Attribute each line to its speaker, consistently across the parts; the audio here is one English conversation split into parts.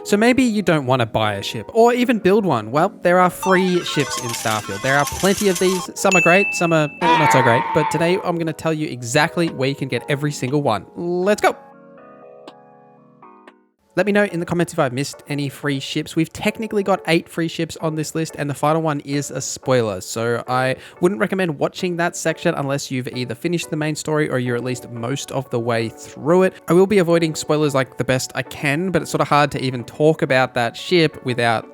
Speaker 1: So maybe you don't want to buy a ship or even build one. Well, there are free ships in Starfield. There are plenty of these. Some are great, some are not so great. But today I'm going to tell you exactly where you can get every single one. Let's go. Let me know in the comments if I've missed any free ships. We've technically got 8 free ships on this list, and the final one is a spoiler. So I wouldn't recommend watching that section unless you've either finished the main story or you're at least most of the way through it. I will be avoiding spoilers like the best I can, but it's sort of hard to even talk about that ship without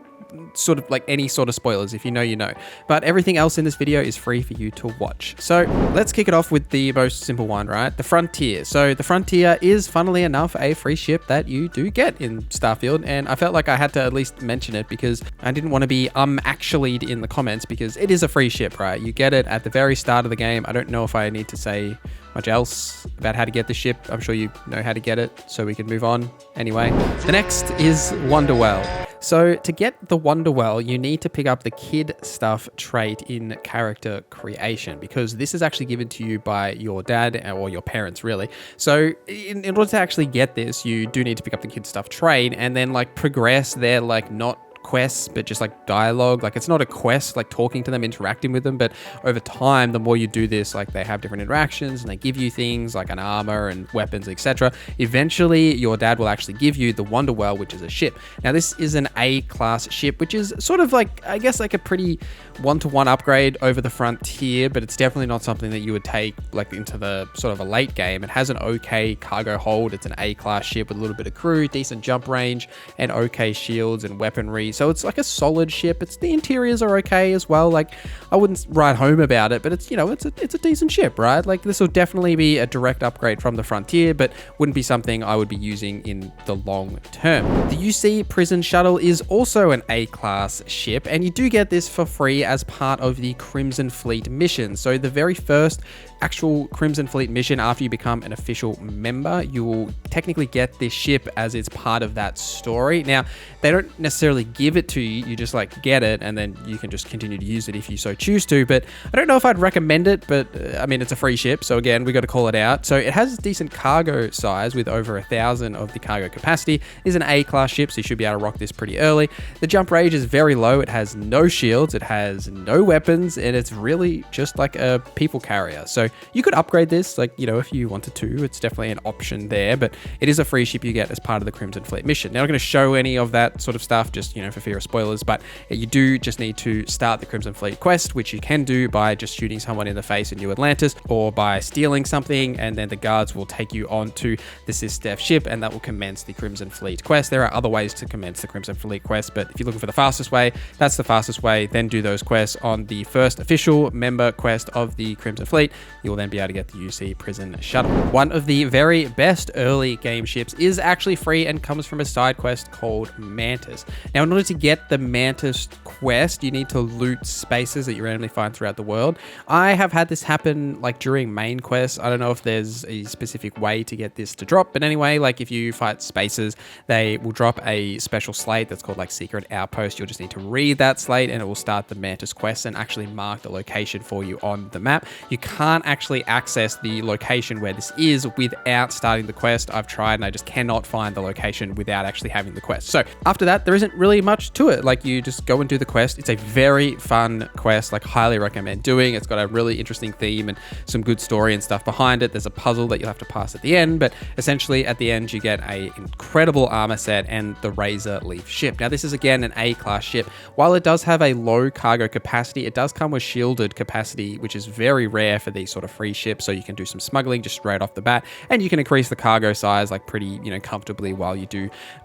Speaker 1: sort of like any sort of spoilers. If you know, you know. But everything else in this video is free for you to watch. So let's kick it off with the most simple one, right? The Frontier. So the Frontier is, funnily enough, a free ship that you do get in Starfield, and I felt like I had to at least mention it because I didn't want to be actually in the comments, because it is a free ship, right? You get it at the very start of the game. I don't know if I need to say much else about how to get the ship. I'm sure you know how to get it, so we can move on anyway. The next is Wanderwell. So to get the Wanderwell, you need to pick up the kid stuff trait in character creation, because this is actually given to you by your dad or your parents, really. So in order to actually get this, you do need to pick up the kid stuff trait and then like progress their like not quests, but just like dialogue. Like it's not a quest, like talking to them, interacting with them, but over time, the more you do this, like they have different interactions and they give you things like an armor and weapons, etc. Eventually, your dad will actually give you the Wanderwell, which is a ship. Now, this is an A-class ship, which is sort of like, I guess, like a pretty one-to-one upgrade over the Frontier, but it's definitely not something that you would take like into the sort of a late game. It has an okay cargo hold. It's an A-class ship with a little bit of crew, decent jump range, and okay shields and weaponry. So it's like a solid ship. The interiors are okay as well. Like I wouldn't write home about it, but it's, you know, it's a decent ship, right? Like this will definitely be a direct upgrade from the Frontier, but wouldn't be something I would be using in the long term. The UC Prison Shuttle is also an A-class ship, and you do get this for free as part of the Crimson Fleet mission. So the very first actual Crimson Fleet mission after you become an official member, you will technically get this ship as it's part of that story. Now, they don't necessarily give it to you, you just like get it and then you can just continue to use it if you so choose to, but I don't know if I'd recommend it, but I mean, it's a free ship, so again, we got to call it out. So it has a decent cargo size with over 1,000 of the cargo capacity. It is an A-class ship, so you should be able to rock this pretty early. The jump range is very low, it has no shields, it has no weapons, and it's really just like a people carrier. So you could upgrade this, like, you know, if you wanted to. It's definitely an option there, but it is a free ship you get as part of the Crimson Fleet mission. Now, I'm not going to show any of that sort of stuff, just, you know, for fear of spoilers, but you do just need to start the Crimson Fleet quest, which you can do by just shooting someone in the face in New Atlantis, or by stealing something, and then the guards will take you on to the SysDef ship, and that will commence the Crimson Fleet quest. There are other ways to commence the Crimson Fleet quest, but if you're looking for the fastest way, that's the fastest way. Then do those quests on the first official member quest of the Crimson Fleet. You will then be able to get the UC Prison Shuttle. One of the very best early game ships is actually free and comes from a side quest called Mantis. Now, in order to get the Mantis quest, you need to loot spaces that you randomly find throughout the world. I have had this happen like during main quests. I don't know if there's a specific way to get this to drop, but anyway, like if you fight spaces, they will drop a special slate that's called like Secret Outpost. You'll just need to read that slate and it will start the Mantis quest and actually mark the location for you on the map. You can't actually access the location where this is without starting the quest. I've tried and I just cannot find the location without actually having the quest. So after that, there isn't really much to it. Like you just go and do the quest. It's a very fun quest, like highly recommend doing. It's got a really interesting theme and some good story and stuff behind it. There's a puzzle that you'll have to pass at the end, but essentially at the end you get a incredible armor set and the Razorleaf ship. Now this is again an A-class ship. While it does have a low cargo capacity, it does come with shielded capacity, which is very rare for these sort of free ships. So you can do some smuggling just straight off the bat, and you can increase the cargo size like pretty, you know, comfortably while you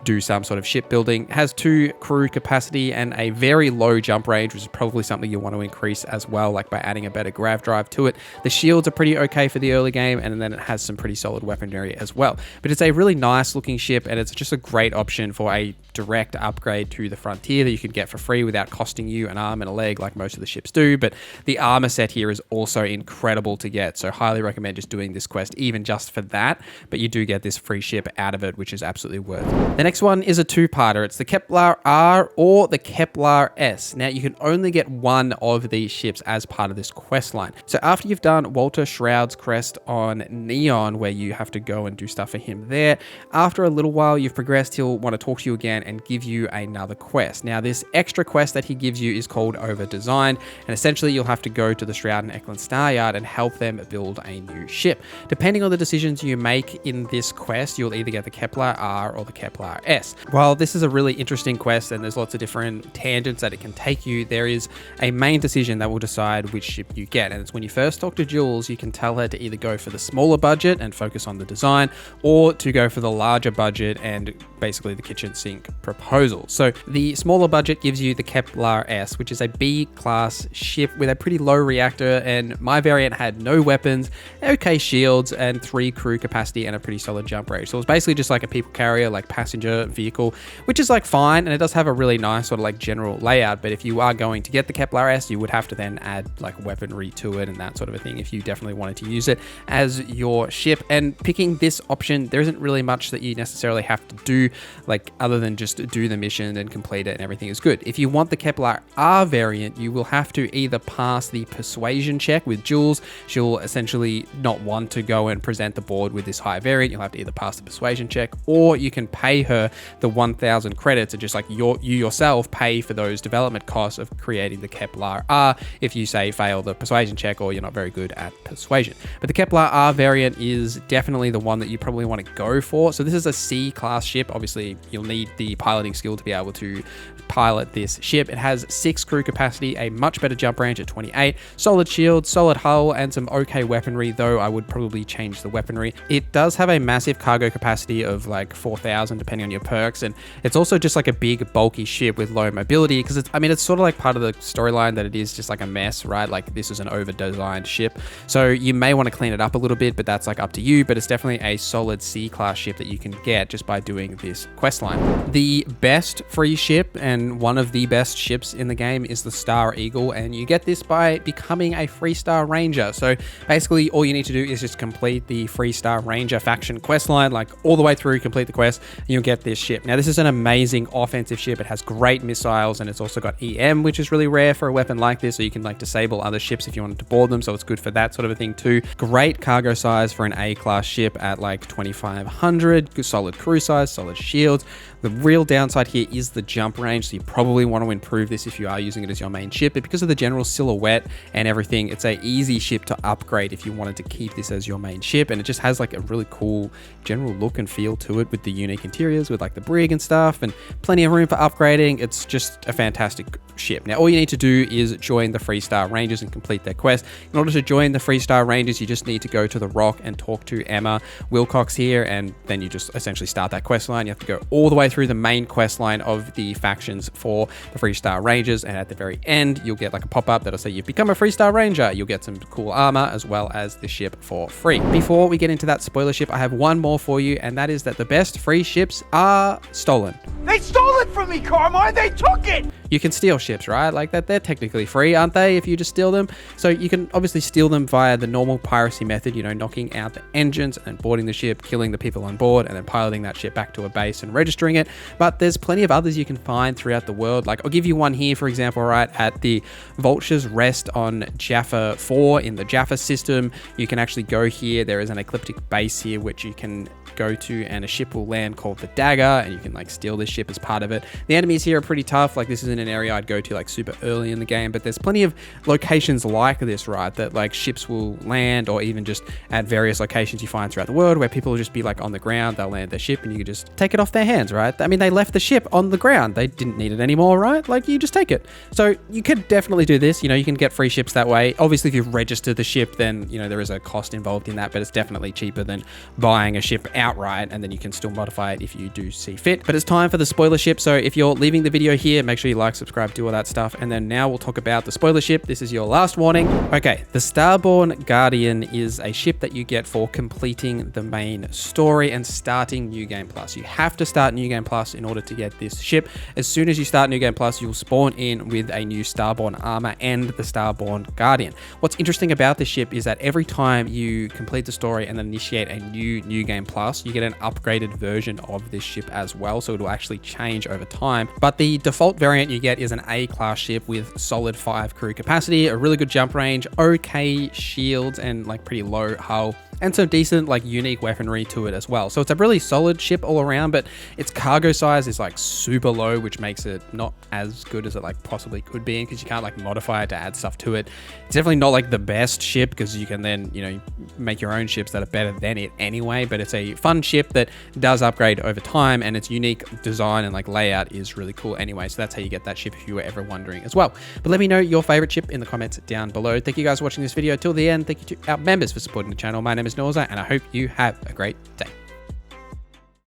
Speaker 1: do some sort of shipbuilding. It has 2 crew capacity and a very low jump range, which is probably something you want to increase as well, like by adding a better grav drive to it. The shields are pretty okay for the early game, and then it has some pretty solid weaponry as well. But it's a really nice looking ship, and it's just a great option for a direct upgrade to the Frontier that you can get for free without costing you an arm and a leg like most of the ships do. But the armor set here is also incredible to get, so highly recommend just doing this quest even just for that. But you do get this free ship out of it, which is absolutely worth it. The next one is a two-parter. It's the Kepler R or the Kepler S. Now, you can only get one of these ships as part of this quest line. So after you've done Walter Shroud's quest on Neon, where you have to go and do stuff for him there, after a little while you've progressed, he'll want to talk to you again and give you another quest. Now, this extra quest that he gives you is called Over-Designed, and essentially you'll have to go to the Shroud and Eklund Star Yard and help them build a new ship. Depending on the decisions you make in this quest, you'll either get the Kepler R or the Kepler S. While this is a really interesting quest and there's lots of different tangents that it can take you, there is a main decision that will decide which ship you get. And it's when you first talk to Jules, you can tell her to either go for the smaller budget and focus on the design, or to go for the larger budget and basically the kitchen sink proposal. So the smaller budget gives you the Kepler S, which is a B-class ship with a pretty low reactor, and my variant had no weapons, okay shields, and 3 crew capacity and a pretty solid jump range. So it's basically just like a people carrier, like passenger vehicle, which is like fine, and it does have a really nice sort of like general layout. But if you are going to get the Kepler S, you would have to then add like weaponry to it and that sort of a thing if you definitely wanted to use it as your ship. And picking this option, there isn't really much that you necessarily have to do, like other than just do the mission and complete it and everything is good. If you want the Kepler R variant, you will have to either pass the persuasion check with Jules. She'll essentially not want to go and present the board with this high variant. You'll have to either pass the persuasion check, or you can pay her the 1,000 credits and just like you yourself pay for those development costs of creating the Kepler R if you say fail the persuasion check or you're not very good at persuasion. But the Kepler R variant is definitely the one that you probably want to go for. So this is a C-class ship. Obviously, you'll need the piloting skill to be able to pilot this ship. It has 6 crew capacity, a much better jump range at 28, solid shield, solid hull, and some okay weaponry, though I would probably change the weaponry. It does have a massive cargo capacity of like 4,000 depending on your perks, and it's also just like a big bulky ship with low mobility, because it's sort of like part of the storyline that it is just like a mess, right? Like this is an over-designed ship, so you may want to clean it up a little bit, but that's like up to you. But it's definitely a solid C-class ship that you can get just by doing this quest line. The best free ship and one of the best ships in the game is the Star Eagle, and you get this by becoming a Freestar Ranger. So basically all you need to do is just complete the Freestar Ranger faction quest line, like all the way through, complete the quest, and you'll get this ship. Now this is an amazing offensive ship. It has great missiles, and it's also got EM, which is really rare for a weapon like this, so you can like disable other ships if you wanted to board them, so it's good for that sort of a thing too. Great cargo size for an A-class ship at like 2,500, good solid crew size, solid shields. The real downside here is the jump range, so you probably want to improve this if you are using it as your main ship, but because of the general silhouette and everything, it's a easy ship to upgrade if you wanted to keep this as your main ship. And it just has like a really cool general look and feel to it with the unique interiors with like the brig and stuff, and plenty of room for upgrading. It's just a fantastic ship. Now all you need to do is join the Freestar Rangers and complete their quest. In order to join the Freestar Rangers, you just need to go to the Rock and talk to Emma Wilcox here, and then you just essentially start that quest line. You have to go all the way through the main quest line of the factions for the Freestar Rangers, and at the very end you'll get like a pop-up that'll say you've become a Freestar Ranger. You'll get some cool armor as well as the ship for free. Before we get into that spoiler ship, I have one more for you, and that is that the best free ships are stolen.
Speaker 2: They stole it from me, Carmine! They took it!
Speaker 1: You can steal ships, right? Like that, they're technically free, aren't they, if you just steal them? So you can obviously steal them via the normal piracy method, you know, knocking out the engines and boarding the ship, killing the people on board, and then piloting that ship back to a base and registering it. But there's plenty of others you can find throughout the world. Like I'll give you one here, for example, right at the Vulture's Rest on Jaffa 4 in the Jaffa system. You can actually go here. There is an ecliptic base here which you can go to, and a ship will land called the Dagger, and you can like steal this ship as part of it. The enemies here are pretty tough. Like this isn't an area I'd go to like super early in the game, but there's plenty of locations like this, right, that like ships will land, or even just at various locations you find throughout the world where people will just be like on the ground, they'll land their ship and you can just take it off their hands, right? I mean, they left the ship on the ground, they didn't need it anymore, right? Like you just take it. So you could definitely do this, you know, you can get free ships that way. Obviously if you register the ship, then you know there is a cost involved in that, but it's definitely cheaper than buying a ship outright, and then you can still modify it if you do see fit. But it's time for the spoiler ship, so if you're leaving the video here, make sure you like like, subscribe, do all that stuff. And then now we'll talk about the spoiler ship. This is your last warning. Okay, the Starborn Guardian is a ship that you get for completing the main story and starting New Game Plus. You have to start New Game Plus in order to get this ship. As soon as you start New Game Plus, you'll spawn in with a new Starborn armor and the Starborn Guardian. What's interesting about this ship is that every time you complete the story and then initiate a New Game Plus, you get an upgraded version of this ship as well, so it'll actually change over time. But the default variant you get is an A-class ship with solid 5 crew capacity, a really good jump range, okay shields, and like pretty low hull, and some decent like unique weaponry to it as well. So it's a really solid ship all around, but its cargo size is like super low, which makes it not as good as it like possibly could be, because you can't like modify it to add stuff to it. It's definitely not like the best ship, because you can then, you know, make your own ships that are better than it anyway, but it's a fun ship that does upgrade over time, and its unique design and like layout is really cool anyway. So that's how you get that ship if you were ever wondering as well. But let me know your favorite ship in the comments down below. Thank you guys for watching this video till the end. Thank you to our members for supporting the channel. My name is Norza, and I hope you have a great day.